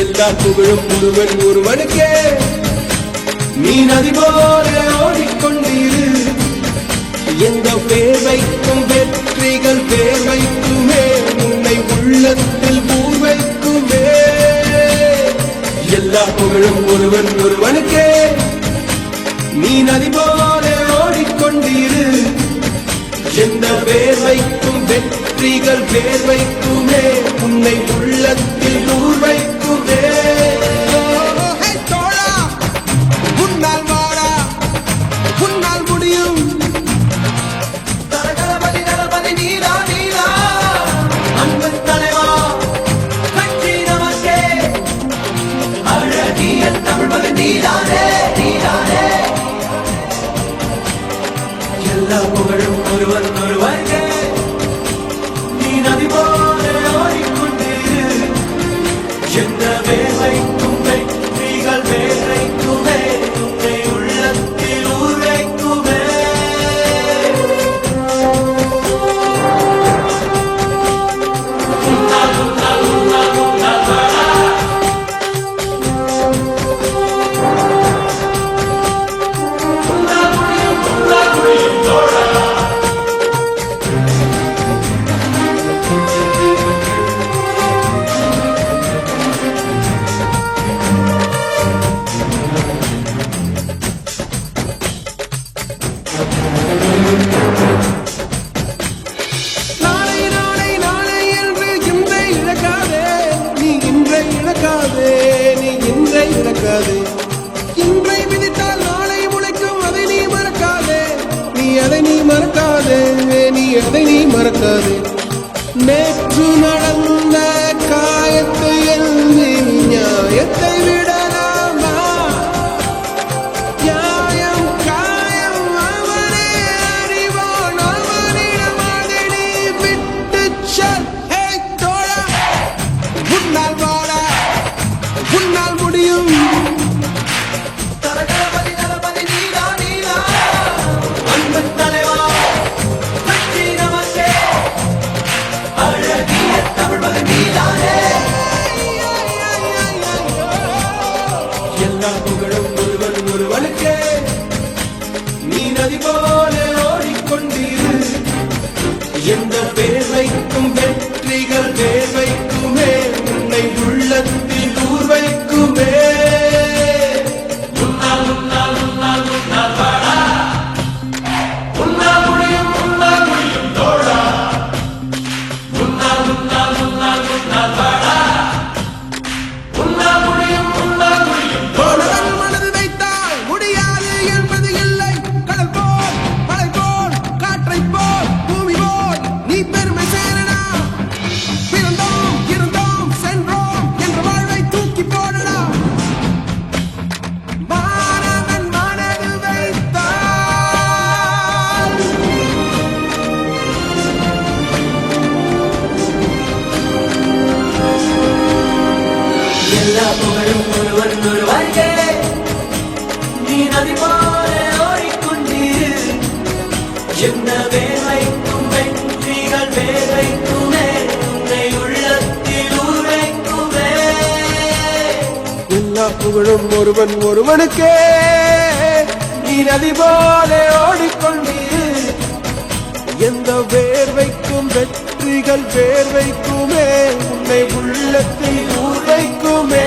எல்லா புகழும் முழுவன் ஒருவனுக்கே நீ நதி போல ஓடிக்கொண்டிரு எந்த பேர் வைக்கும் வெற்றிகள் பேர் வைக்குமே உன்னை உள்ளத்தில் ஊர் வைக்குமே எல்லா புகழும் ஒருவன் ஒருவனுக்கே நீ நதி போல ஓடிக்கொண்டிரு எந்த பேர் வைக்கும் வெற்றிகள் பேர் வைக்குமே உன்னை உள்ளத்தில் ஊர் வைக்குமே தோழா உன்னால் வாழா உன்னால் முடியும் தரகரபதி நரபதி நீலா நீலா அன்பு தலைவா கட்சி நமக்கே அழகிய தமிழ் மகன் நீதானே நீதானே எல்லா புகழும் ஒருவன் ஒருவனுக்கே நீ நதி போல ஓடிக்கொண்டிரு எந்த வேலைக்கும் வெற்றிகள் வேலைக்குமே உன்னை உள்ளத்தில் ஊர் வைக்குமே இன்றை விதித்தால் நாளை முளைக்கும் அதை நீ மறக்காதே நீ அதை நீ மறக்காதே நீ அதை நீ மறக்காதே நேற்று நடந்த காயத்தை எழுதி நியாயத்தை விடலாமா நியாயம் காயம் அவனே அறிவான் அவனிடம் அதை நீ விட்டு செல் தோழா உன்னால் வாழா உன்னால் முடியும் தரகரபதி நரபதி நீலா நீலா அன்பு தலைவா கட்சி நமக்கே அழகிய தமிழ் மகன் நீதானே எல்லா புகழும் ஒருவன் ஒருவனுக்கே நீ நதி போல ஓடிக்கொண்டிரு எந்த பேர் வைக்கும் வெற்றிகள் பேர் வைக்குமே உன்னை உள்ளத்தில் ஊர் வைக்குமே மனது வைத்தால் முடியாது என்பது இல்லை கடல் போல் மலை போல் காற்றை போல் பூமி போல் நீ பெருமை சேரனா பிறந்தோம் இருந்தோம் சென்றோம் என்ற வாழ்வை தூக்கி போடடா மாணவன் மனது வைத்தால் எல்லா புகழும் ஒருவன் ஒருவனுக்கே நீ நதி போல ஓடிக்கொண்டிரு எந்த வேலைக்கும் வெற்றிகள் வேலைக்குமே உன்னை உள்ளத்தில் ஊர் வைக்குமே எல்லா புகழும் ஒருவன் ஒருவனுக்கே நீ நதி போல ஓடிக்கொண்டிரு எந்த வேர்வைக்கும் வெற்றிகள் வேர்வைக்குமே உன்னை உள்ளத்தில் ஊர் வைக்குமே